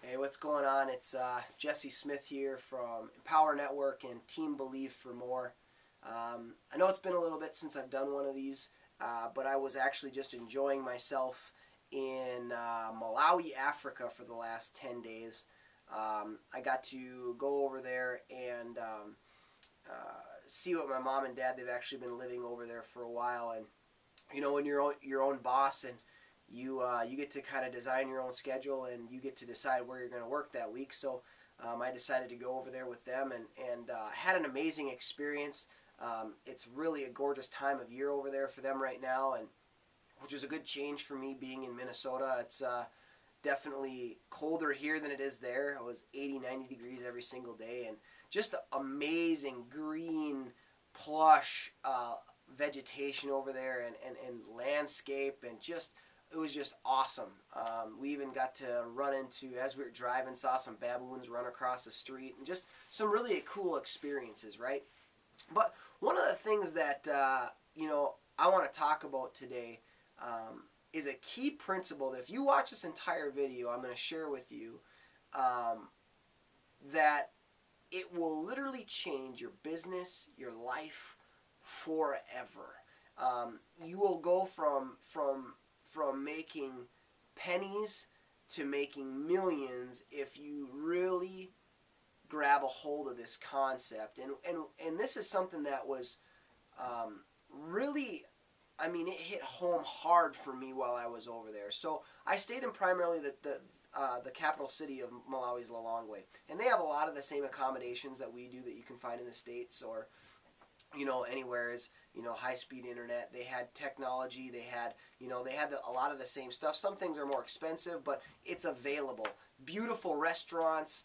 Hey, what's going on? It's Jesse Smith here from Empower Network and Team Believe for More. I know it's been a little bit since I've done one of these, but I was actually just enjoying myself in Malawi, Africa for the last 10 days. I got to go over there and see what my mom and dad, they've actually been living over there for a while. And, you know, when you're your own boss and you get to kind of design your own schedule and you get to decide where you're going to work that week. So I decided to go over there with them and had an amazing experience. It's really a gorgeous time of year over there for them right now, and which was a good change for me being in Minnesota. It's definitely colder here than it is there. It was 80, 90 degrees every single day, and just the amazing green, plush vegetation over there and landscape, and just it was just awesome. We even got to run into, as we were driving, saw some baboons run across the street, and just some really cool experiences, right? But one of the things that I want to talk about today is a key principle that if you watch this entire video, I'm going to share with you that it will literally change your business, your life forever. You will go from making pennies to making millions if you really grab a hold of this concept. And this is something that was really, I mean, it hit home hard for me while I was over there. So I stayed in primarily the capital city of Malawi's Lilongwe, and they have a lot of the same accommodations that we do that you can find in the States or anywhere. Is high-speed internet. They had technology. They had a lot of the same stuff. Some things are more expensive, but it's available. Beautiful restaurants.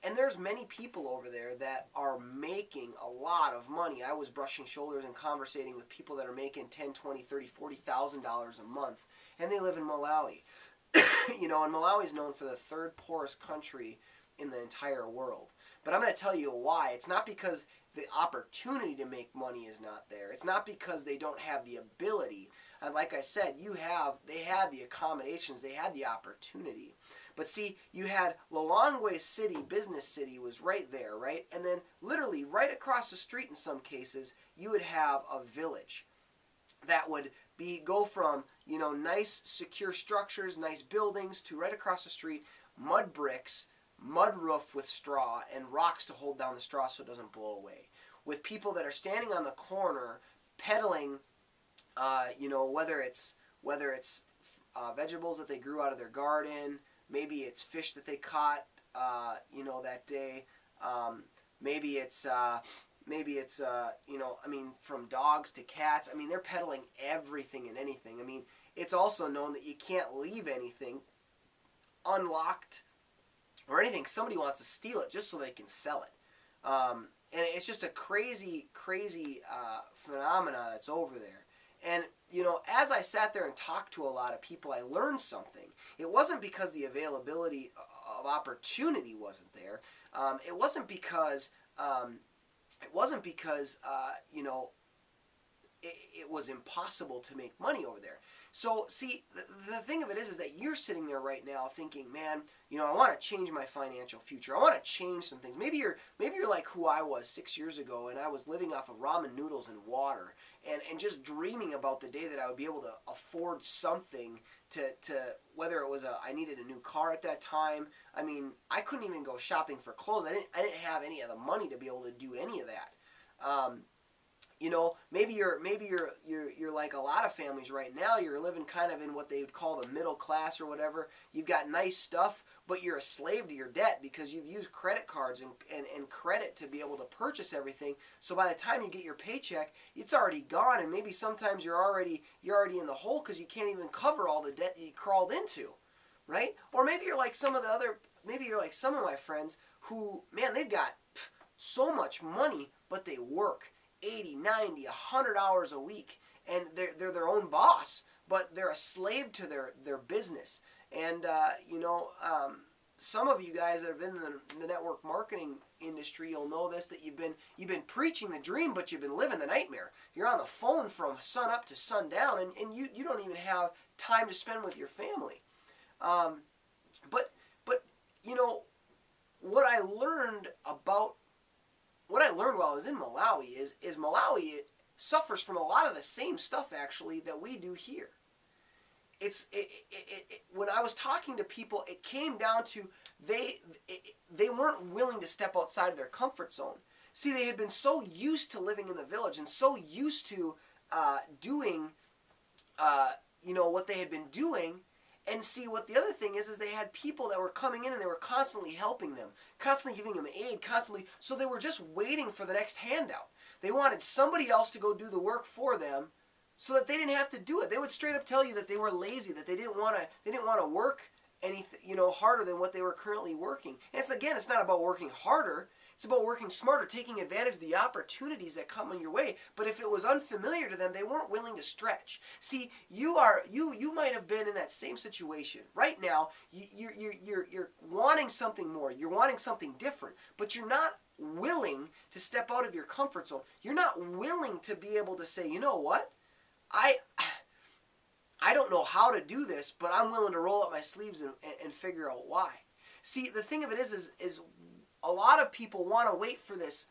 And there's many people over there that are making a lot of money. I was brushing shoulders and conversating with people that are making $10, $20, $30, $40,000 a month, and they live in Malawi. And Malawi is known for the third poorest country in the entire world. But I'm going to tell you why. It's not because the opportunity to make money is not there. It's not because they don't have the ability. And like I said, they had the accommodations, they had the opportunity. But see, you had Lilongwe City, Business City was right there, right? And then literally right across the street in some cases, you would have a village that would go from, nice secure structures, nice buildings, to right across the street, mud bricks, mud roof with straw, and rocks to hold down the straw so it doesn't blow away. With people that are standing on the corner peddling, whether it's vegetables that they grew out of their garden, maybe it's fish that they caught, that day. Maybe it's from dogs to cats. I mean, they're peddling everything and anything. I mean, it's also known that you can't leave anything unlocked or anything. Somebody wants to steal it just so they can sell it. And it's just a crazy phenomena that's over there. And, as I sat there and talked to a lot of people, I learned something. It wasn't because the availability of opportunity wasn't there. It wasn't because it was impossible to make money over there. So, see, the thing of it is that you're sitting there right now thinking, man, I want to change my financial future. I want to change some things. Maybe you're like who I was 6 years ago, and I was living off of ramen noodles and water, and just dreaming about the day that I would be able to afford something to whether it was I needed a new car at that time. I mean, I couldn't even go shopping for clothes. I didn't have any of the money to be able to do any of that. Maybe you're like a lot of families right now. You're living kind of in what they would call the middle class or whatever. You've got nice stuff, but you're a slave to your debt because you've used credit cards and credit to be able to purchase everything. So by the time you get your paycheck, it's already gone, and maybe sometimes you're already in the hole because you can't even cover all the debt that you crawled into, right? Or maybe you're like some of my friends who, man, they've got so much money, but they work 80, 90, 100 hours a week, and they're their own boss, but they're a slave to their business. And some of you guys that have been in the network marketing industry, you'll know this, that you've been preaching the dream, but you've been living the nightmare. You're on the phone from sun up to sundown, and you don't even have time to spend with your family. But you know what I learned while I was in Malawi is Malawi suffers from a lot of the same stuff actually that we do here. When I was talking to people, it came down to they weren't willing to step outside of their comfort zone. See, they had been so used to living in the village and so used to doing what they had been doing. And see, what the other thing is they had people that were coming in and they were constantly helping them, constantly giving them aid, constantly. So they were just waiting for the next handout. They wanted somebody else to go do the work for them, so that they didn't have to do it. They would straight up tell you that they were lazy, that they didn't want to work anything, harder than what they were currently working. And it's not about working harder. It's about working smarter, taking advantage of the opportunities that come in your way. But if it was unfamiliar to them, they weren't willing to stretch. See, you might have been in that same situation. Right now, you're wanting something more. You're wanting something different, but you're not willing to step out of your comfort zone. You're not willing to be able to say, you know what? I don't know how to do this, but I'm willing to roll up my sleeves and figure out why. See, the thing of it is a lot of people want to wait for this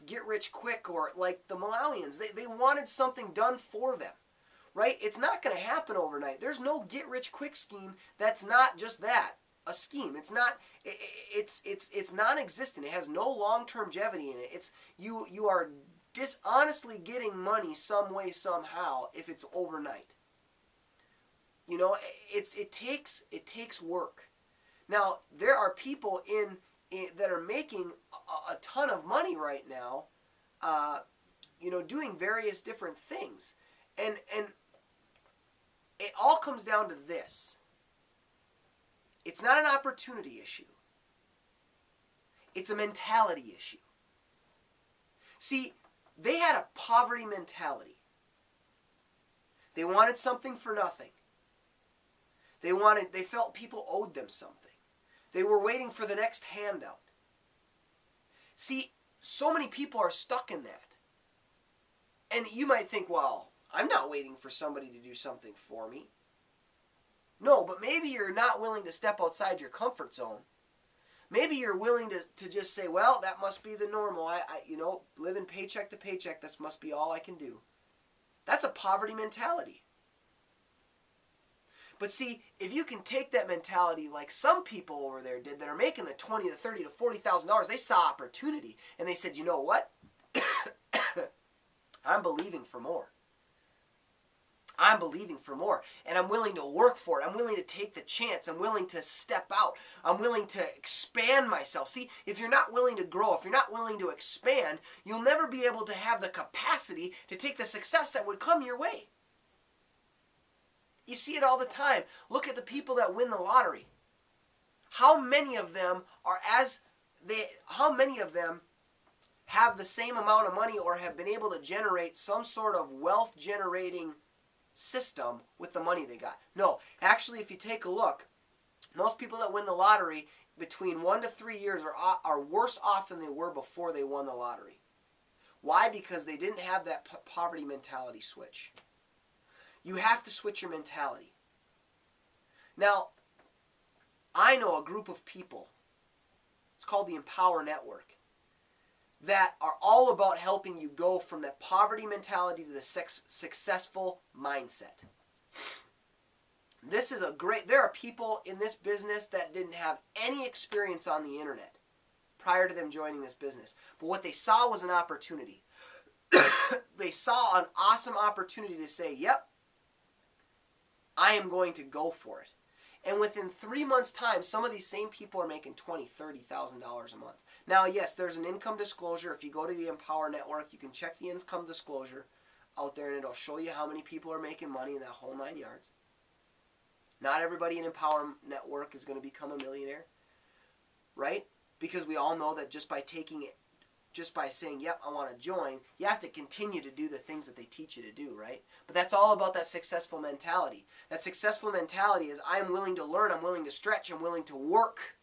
get rich quick, or like the Malawians, they wanted something done for them, right? It's not going to happen overnight. There's no get rich quick scheme that's not just that, a scheme. It's not. It's non-existent. It has no long-term longevity in it. It's you are dishonestly getting money some way somehow if it's overnight. It takes work. Now there are people that are making a ton of money right now, doing various different things, and it all comes down to this. It's not an opportunity issue. It's a mentality issue. See, they had a poverty mentality. They wanted something for nothing. They felt people owed them something. They were waiting for the next handout. See, so many people are stuck in that. And you might think, well, I'm not waiting for somebody to do something for me. No, but maybe you're not willing to step outside your comfort zone. Maybe you're willing to just say, well, that must be the normal. I living paycheck to paycheck, this must be all I can do. That's a poverty mentality. But see, if you can take that mentality like some people over there did that are making the $20,000 to $30,000 to $40,000, they saw opportunity and they said, you know what? I'm believing for more. I'm believing for more, and I'm willing to work for it. I'm willing to take the chance. I'm willing to step out. I'm willing to expand myself. See, if you're not willing to grow, if you're not willing to expand, you'll never be able to have the capacity to take the success that would come your way. You see it all the time. Look at the people that win the lottery. How many of them have the same amount of money or have been able to generate some sort of wealth generating system with the money they got? No, actually, if you take a look, most people that win the lottery between 1 to 3 years are worse off than they were before they won the lottery. Why? Because they didn't have that poverty mentality switch. You have to switch your mentality. Now, I know a group of people, it's called the Empower Network, that are all about helping you go from that poverty mentality to the successful mindset. There are people in this business that didn't have any experience on the internet prior to them joining this business. But what they saw was an opportunity. They saw an awesome opportunity to say, yep, I am going to go for it. And within 3 months' time, some of these same people are making $20,000, $30,000 a month. Now, yes, there's an income disclosure. If you go to the Empower Network, you can check the income disclosure out there, and it'll show you how many people are making money in that whole 9 yards. Not everybody in Empower Network is going to become a millionaire, right? Because we all know that just by saying, yep, I want to join, you have to continue to do the things that they teach you to do, right? But that's all about that successful mentality. That successful mentality is I'm willing to learn, I'm willing to stretch, I'm willing to work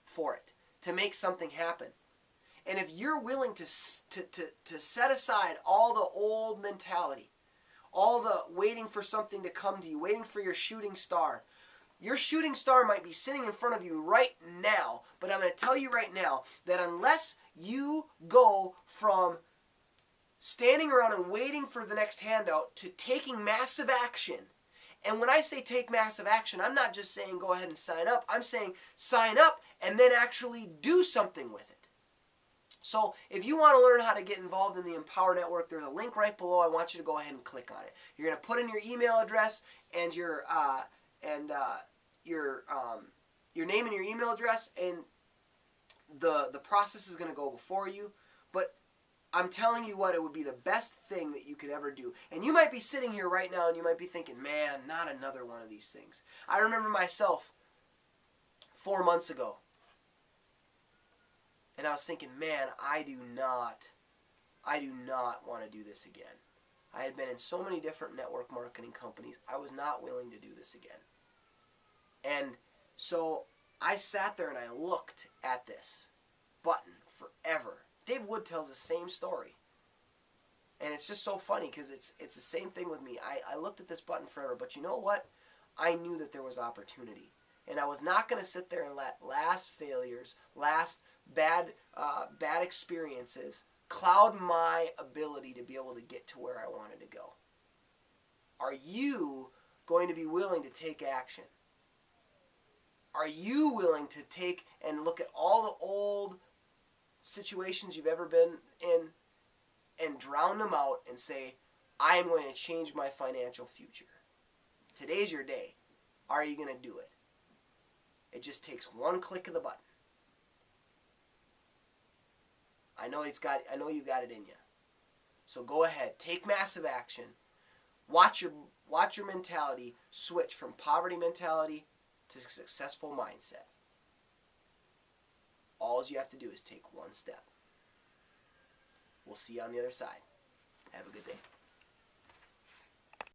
for it, to make something happen. And if you're willing to set aside all the old mentality, all the waiting for something to come to you, waiting for your shooting star, Your shooting star might be sitting in front of you right now, but I'm going to tell you right now that unless you go from standing around and waiting for the next handout to taking massive action, and when I say take massive action, I'm not just saying go ahead and sign up. I'm saying sign up and then actually do something with it. So if you want to learn how to get involved in the Empower Network, there's a link right below. I want you to go ahead and click on it. You're going to put in your email address and your name and your email address, and the process is going to go before you. But I'm telling you what, it would be the best thing that you could ever do. And you might be sitting here right now and you might be thinking, man, not another one of these things. I remember myself 4 months ago, and I was thinking, man, I do not want to do this again. I had been in so many different network marketing companies. I was not willing to do this again. And so I sat there and I looked at this button forever. Dave Wood tells the same story. And it's just so funny because it's the same thing with me. I looked at this button forever, but you know what? I knew that there was opportunity. And I was not going to sit there and let last failures, last bad experiences cloud my ability to be able to get to where I wanted to go. Are you going to be willing to take action? Are you willing to take and look at all the old situations you've ever been in and drown them out and say, I am going to change my financial future? Today's your day. Are you going to do it? It just takes one click of the button. I know you've got it in you. So go ahead, take massive action. Watch your mentality switch from poverty mentality to successful mindset. All you have to do is take one step. We'll see you on the other side. Have a good day.